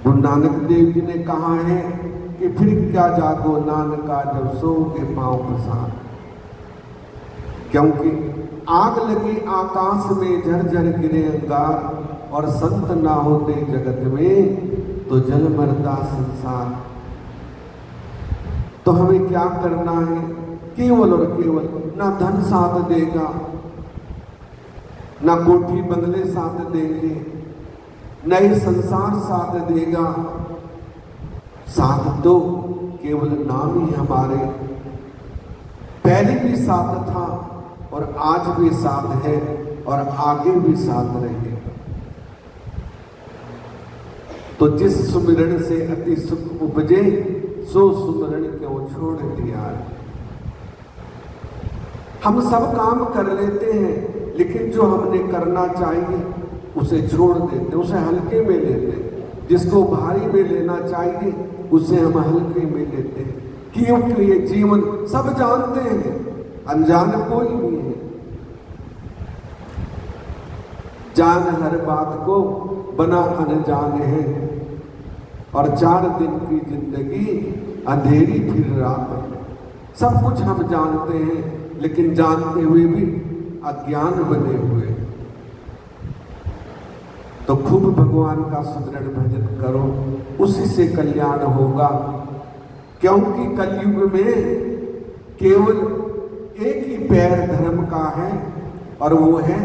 गुरु नानक देव जी ने कहा है कि फिर क्या जागो नानका जब सोओगे पांव पसार। क्योंकि आग लगी आकाश में झरझर गिरे अंगार, और संत ना होते जगत में तो जल मरता संसार। तो हमें क्या करना है? केवल और केवल ना धन साथ देगा, ना कोठी बंगले साथ देंगे, न ही संसार साथ देगा, साथ तो केवल नाम ही हमारे पहले भी साथ था और आज भी साथ है और आगे भी साथ रहेगा। तो जिस सुमिरन से अति सुख उपजे, सो सुमिरन क्यों छोड़ दिया। हम सब काम कर लेते हैं, लेकिन जो हमने करना चाहिए उसे छोड़ देते, उसे हल्के में लेते हैं। जिसको भारी में लेना चाहिए उसे हम हल्के में लेते हैं। क्योंकि ये जीवन सब जानते हैं, अनजान कोई नहीं है। जान हर बात को बना अनजान है, और 4 दिन की जिंदगी अंधेरी फिर रात है। सब कुछ हम जानते हैं, लेकिन जानते हुए भी अज्ञान बने हुए। तो खूब भगवान का सुदृढ़ भजन करो, उसी से कल्याण होगा। क्योंकि कलयुग में केवल एक ही पैर धर्म का है, और वो है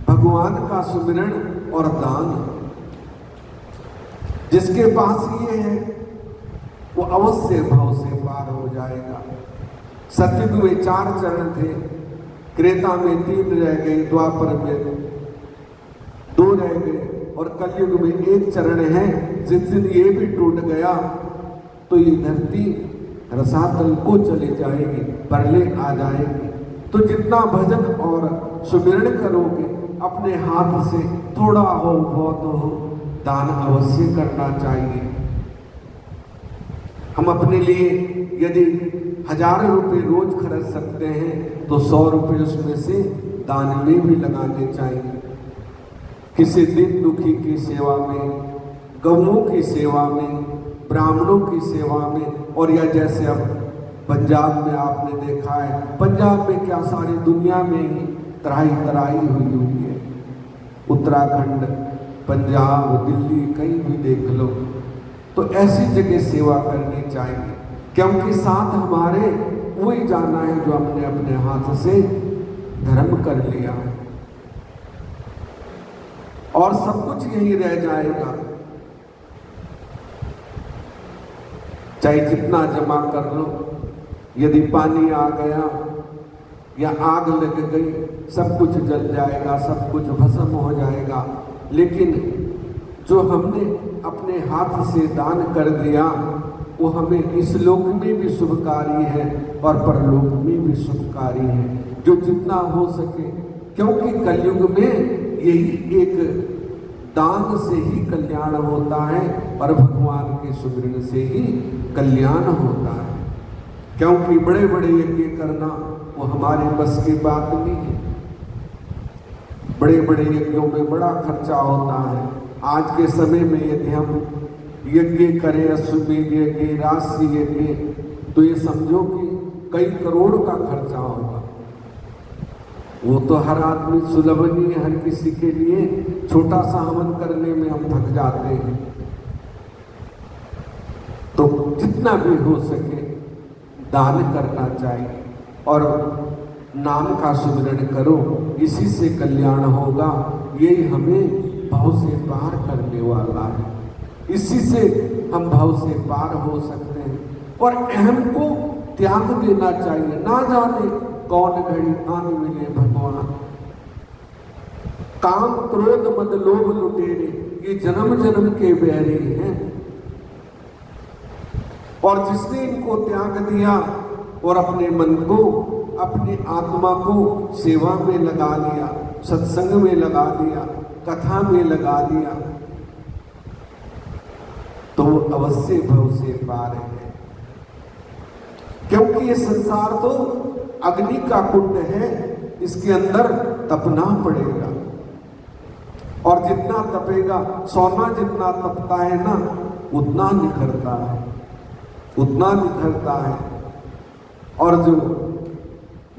भगवान का सुमिरन और दान। जिसके पास ये है वो अवश्य भव से पार हो जाएगा। सतयुग में 4 चरण थे, त्रेता में 3 रह गए, द्वापर में 2 रह गए, और कलयुग में 1 चरण है। जिस दिन ये भी टूट गया तो ये धरती रसातल को चली जाएगी, परले आ जाएगी। तो जितना भजन और सुमिरन करोगे, अपने हाथ से थोड़ा हो बहुत हो दान अवश्य करना चाहिए। हम अपने लिए यदि 1000 रुपये रोज खर्च सकते हैं तो 100 रुपये उसमें से दान में भी लगाने चाहिए। किसी दिन दुखी की सेवा में, गौओं की सेवा में, ब्राह्मणों की सेवा में, और या जैसे अब पंजाब में आपने देखा है, पंजाब में क्या सारी दुनिया में ही तराई तराई हुई है। उत्तराखंड, पंजाब, दिल्ली, कहीं भी देख लो, तो ऐसी जगह सेवा करनी चाहिए। क्योंकि साथ हमारे वही जाना है जो हमने अपने हाथ से धर्म कर लिया है, और सब कुछ यही रह जाएगा। चाहे जितना जमा कर लो, यदि पानी आ गया या आग लग गई, सब कुछ जल जाएगा, सब कुछ भस्म हो जाएगा। लेकिन जो हमने अपने हाथ से दान कर दिया, वो हमें इस लोक में भी शुभकारी है और परलोक में भी शुभकारी है, जो जितना हो सके। क्योंकि कलयुग में यही एक दान से ही कल्याण होता है, और भगवान के सुमिरन से ही कल्याण होता है। क्योंकि बड़े बड़े यज्ञ करना वो हमारे बस की बात नहीं है। बड़े बड़े यज्ञों में बड़ा खर्चा होता है। आज के समय में यदि हम यज्ञ करें, अश्वमेध यज्ञ, राशि यज्ञ, तो ये समझो कि कई करोड़ का खर्चा होगा। वो तो हर आदमी सुलभ नहीं है, हर किसी के लिए छोटा सा हवन करने में हम थक जाते हैं। तो जितना भी हो सके दान करना चाहिए, और नाम का सुमिरन करो, इसी से कल्याण होगा। यही हमें भव से पार करने वाला है, इसी से हम भव से पार हो सकते हैं। और अहम को त्याग देना चाहिए। ना जाने कौन घड़ी आन मिले भगवान। काम, क्रोध, मद, लोभ, लुटेरे, ये जन्म जन्म के बैरी हैं, और जिसने इनको त्याग दिया और अपने मन को, अपनी आत्मा को सेवा में लगा लिया, सत्संग में लगा दिया, कथा में लगा दिया, तो वो अवश्य भव से पार है। क्योंकि ये संसार तो अग्नि का कुंड है, इसके अंदर तपना पड़ेगा। और जितना तपेगा, सोना जितना तपता है ना उतना निखरता है, उतना निखरता है। और जो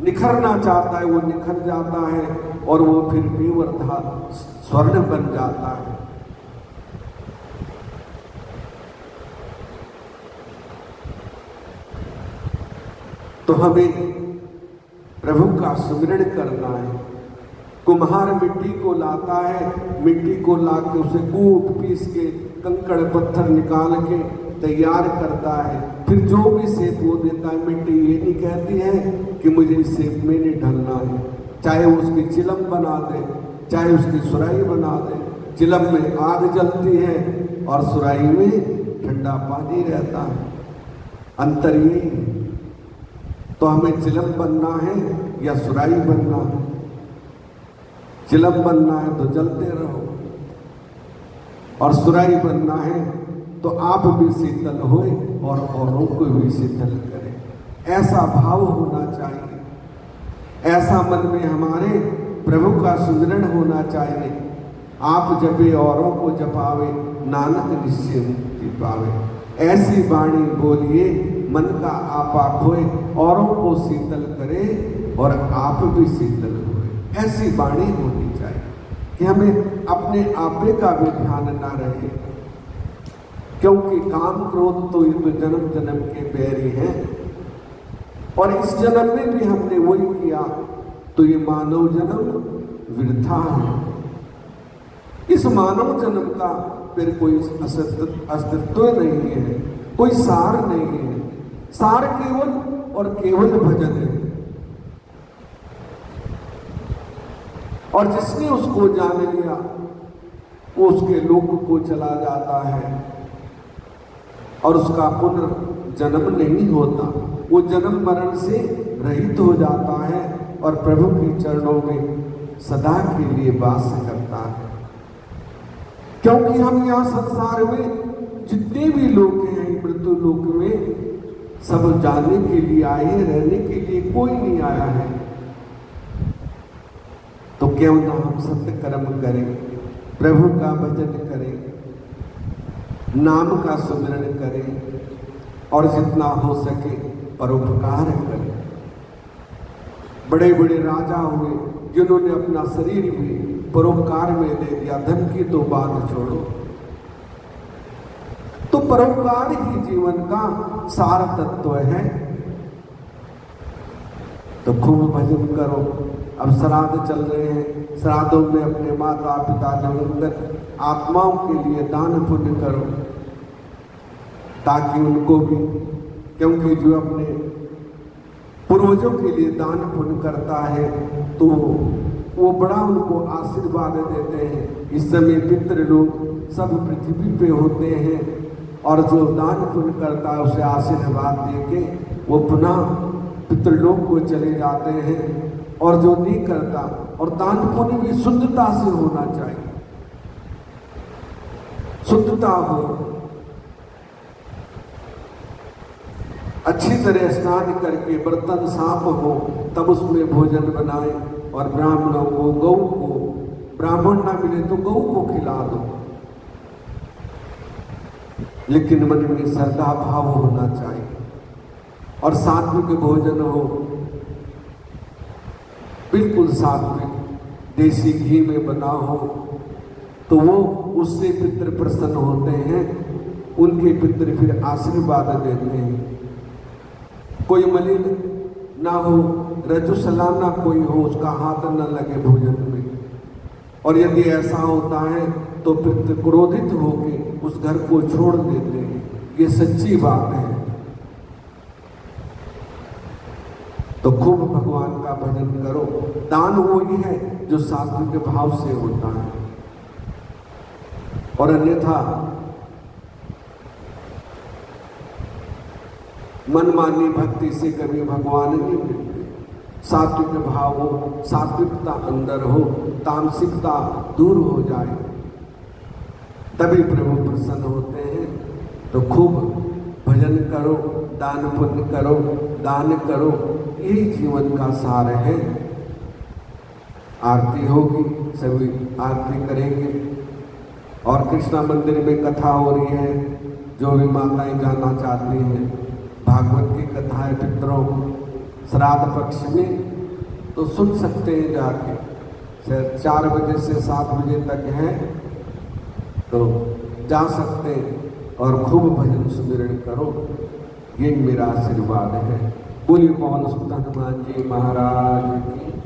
निखरना चाहता है वो निखर जाता है और वो फिर पीवर था स्वर्ण बन जाता है। तो हमें प्रभु का सुमिरण करना है। कुम्हार मिट्टी को लाता है, मिट्टी को लाके उसे कूट पीस के कंकड़ पत्थर निकाल के तैयार करता है, फिर जो भी शेप वो देता है। मिट्टी ये नहीं कहती है कि मुझे इस शेप में नहीं ढलना है, चाहे वो उसकी चिलम बना दे, चाहे उसकी सुराही बना दे। चिलम में आग जलती है और सुराही में ठंडा पानी रहता है, अंतर यही है। तो हमें चिलम बनना है या सुराही बनना है? चिलम बनना है तो जलते रहो, और सुराही बनना है तो आप भी शीतल होए और औरों को भी शीतल करें। ऐसा भाव होना चाहिए, ऐसा मन में हमारे प्रभु का सुमिरन होना चाहिए। आप जपे औरों को जपावे, नानक निश्चय मुक्ति पावे। ऐसी वाणी बोलिए मन का आपा खोए, औरों को शीतल करे और आप भी शीतल होए। ऐसी वाणी होनी चाहिए कि हमें अपने आपे का भी ध्यान ना रहे, क्योंकि काम क्रोध तो ये तो जन्म जन्म के बैरी हैं, और इस जन्म में भी हमने वही किया तो ये मानव जन्म वृथा है। इस मानव जन्म का फिर कोई अस्तित्व नहीं है, कोई सार नहीं है। सार केवल और केवल भजन है, और जिसने उसको जान लिया वो उसके लोक को चला जाता है और उसका पुनर्जन्म नहीं होता। वो जन्म मरण से रहित हो जाता है और प्रभु के चरणों में सदा के लिए वास करता है। क्योंकि हम यहाँ संसार में जितने भी लोग हैं मृत्यु लोक में, सब जाने के लिए आए, रहने के लिए कोई नहीं आया है। तो क्यों ना हम सत्य कर्म करें, प्रभु का भजन करें, नाम का सुमिरन करें और जितना हो सके परोपकार करें। बड़े बड़े राजा हुए जिन्होंने अपना शरीर भी परोपकार में दे दिया, धन की तो बात छोड़ो। तो परोपकार ही जीवन का सार तत्व है। तो खूब भजन करो। अब श्राद्ध चल रहे हैं, श्राद्धों में अपने माता पिता दिवंगत आत्माओं के लिए दान पुण्य करो, ताकि उनको भी, क्योंकि जो अपने पूर्वजों के लिए दान पुण्य करता है तो वो बड़ा उनको आशीर्वाद देते हैं। इस समय पितृ लोग सब पृथ्वी पे होते हैं और जो दान पुण्य करता है उसे आशीर्वाद देके वो पुनः पितृलोक को चले जाते हैं। और जो नहीं करता, और दान पुण्य भी शुद्धता से होना चाहिए, शुद्धता हो, अच्छी तरह स्नान करके बर्तन साफ हो तब उसमें भोजन बनाए, और ब्राह्मणों को, गौ को, ब्राह्मण ना मिले तो गौ को खिला दो, लेकिन मन में श्रद्धा भाव होना चाहिए। और सात्विक भोजन हो, बिल्कुल सात्विक, देसी घी में बना हो, तो वो उससे पितृ प्रसन्न होते हैं, उनके पितृ फिर आशीर्वाद देते हैं। कोई मलिन ना हो, रजुसलाना कोई हो, उसका हाथ न लगे भोजन में। और यदि ऐसा होता है तो पितृ क्रोधित होके उस घर को छोड़ देते हैं। ये सच्ची बात है। तो खूब भगवान का भजन करो। दान वो ही है जो सात्विक भाव से होता है, और अन्यथा मनमानी भक्ति से कभी भगवान नहीं मिलते। सात्विक भाव हो, सात्विकता अंदर हो, तामसिकता दूर हो जाए, तभी प्रभु प्रसन्न होते हैं। तो खूब भजन करो, दान पुण्य करो, दान करो, यही जीवन का सार है। आरती होगी, सभी आरती करेंगे। और कृष्णा मंदिर में कथा हो रही है, जो भी माताएं जाना चाहती हैं, भागवत की कथा है पितरों श्राद्ध पक्ष में, तो सुन सकते हैं जाके। 4 बजे से 7 बजे तक है, तो जा सकते हैं और खूब भजन सुमिरन करो, यही मेरा आशीर्वाद है। बोलिए पवन सुत हनुमान जी महाराज की।